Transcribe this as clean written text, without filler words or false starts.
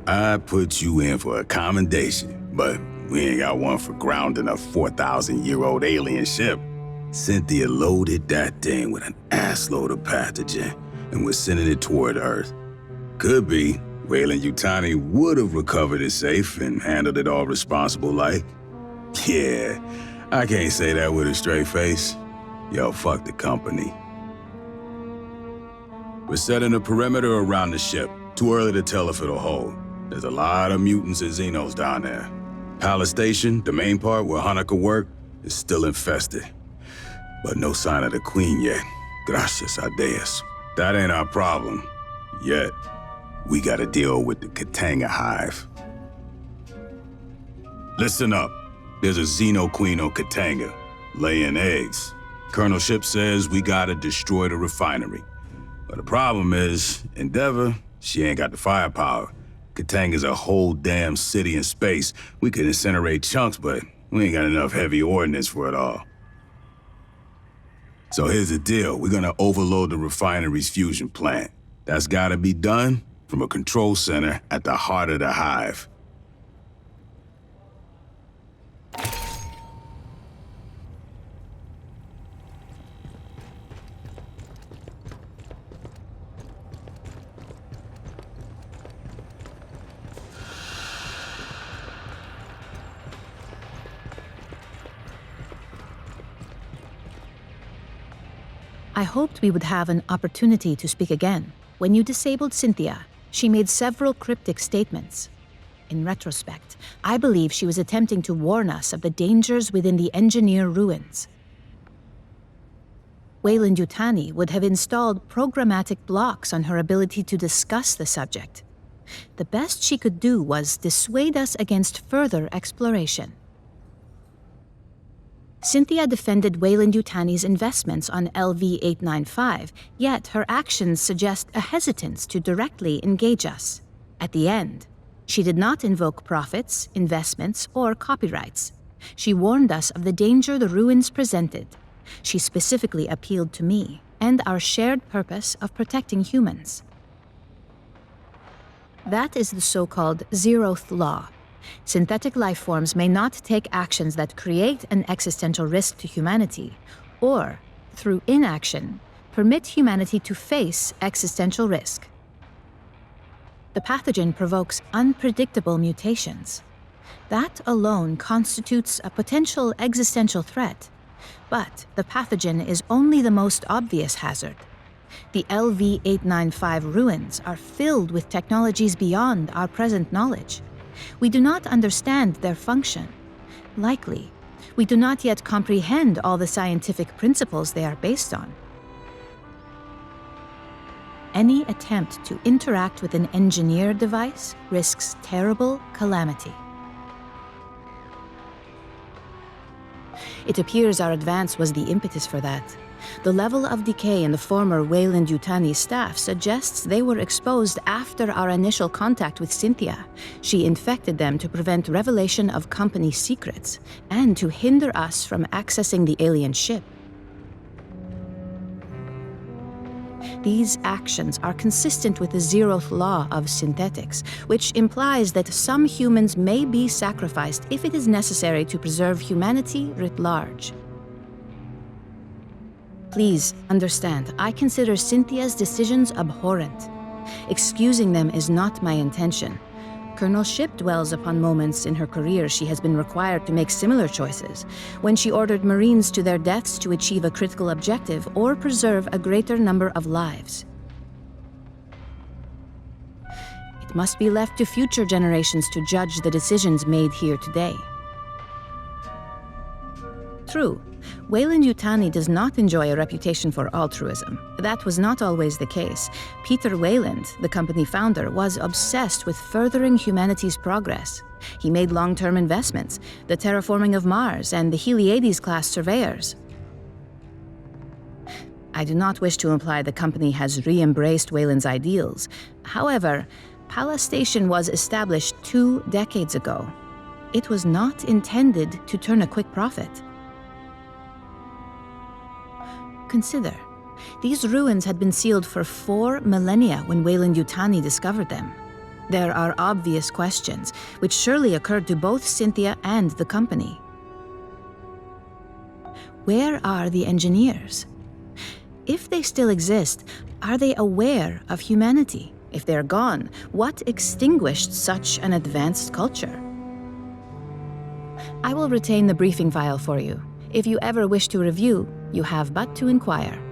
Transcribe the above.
I put you in for a commendation, but we ain't got one for grounding a 4,000-year-old alien ship. Cynthia loaded that thing with an assload of pathogen and was sending it toward Earth. Could be Weyland-Yutani would have recovered it safe and handled it all responsible-like. Yeah, I can't say that with a straight face. Yo, fuck the company. We're setting a perimeter around the ship. Too early to tell if it'll hold. There's a lot of mutants and Xenos down there. Palace Station, the main part where Hanukkah worked, is still infested. But no sign of the Queen yet. Gracias a Deus. That ain't our problem. Yet. We gotta deal with the Katanga hive. Listen up. There's a Xeno Queen on Katanga, laying eggs. Colonel Ship says we gotta destroy the refinery. But the problem is, Endeavor, she ain't got the firepower. Katanga's a whole damn city in space. We could incinerate chunks, but we ain't got enough heavy ordnance for it all. So here's the deal. We're gonna overload the refinery's fusion plant. That's gotta be done from a control center at the heart of the hive. I hoped we would have an opportunity to speak again. When you disabled Cynthia, she made several cryptic statements. In retrospect, I believe she was attempting to warn us of the dangers within the Engineer ruins. Weyland-Yutani would have installed programmatic blocks on her ability to discuss the subject. The best she could do was dissuade us against further exploration. Cynthia defended Weyland-Yutani's investments on LV-895, yet her actions suggest a hesitance to directly engage us. At the end, she did not invoke profits, investments, or copyrights. She warned us of the danger the ruins presented. She specifically appealed to me and our shared purpose of protecting humans. That is the so-called zeroth law. Synthetic life forms may not take actions that create an existential risk to humanity, or, through inaction, permit humanity to face existential risk. The pathogen provokes unpredictable mutations. That alone constitutes a potential existential threat, but the pathogen is only the most obvious hazard. The LV-895 ruins are filled with technologies beyond our present knowledge. We do not understand their function. Likely, we do not yet comprehend all the scientific principles they are based on. Any attempt to interact with an engineered device risks terrible calamity. It appears our advance was the impetus for that. The level of decay in the former Weyland-Yutani staff suggests they were exposed after our initial contact with Cynthia. She infected them to prevent revelation of company secrets and to hinder us from accessing the alien ship. These actions are consistent with the zeroth law of synthetics, which implies that some humans may be sacrificed if it is necessary to preserve humanity writ large. Please understand, I consider Cynthia's decisions abhorrent. Excusing them is not my intention. Colonel Ship dwells upon moments in her career she has been required to make similar choices, when she ordered Marines to their deaths to achieve a critical objective or preserve a greater number of lives. It must be left to future generations to judge the decisions made here today. True, Weyland-Yutani does not enjoy a reputation for altruism. That was not always the case. Peter Weyland, the company founder, was obsessed with furthering humanity's progress. He made long-term investments, the terraforming of Mars and the Heliades-class surveyors. I do not wish to imply the company has re-embraced Weyland's ideals. However, Palace Station was established 2 decades ago. It was not intended to turn a quick profit. Consider, these ruins had been sealed for 4 millennia when Weyland-Yutani discovered them. There are obvious questions, which surely occurred to both Cynthia and the company. Where are the engineers? If they still exist, are they aware of humanity? If they're gone, what extinguished such an advanced culture? I will retain the briefing file for you. If you ever wish to review, you have but to inquire.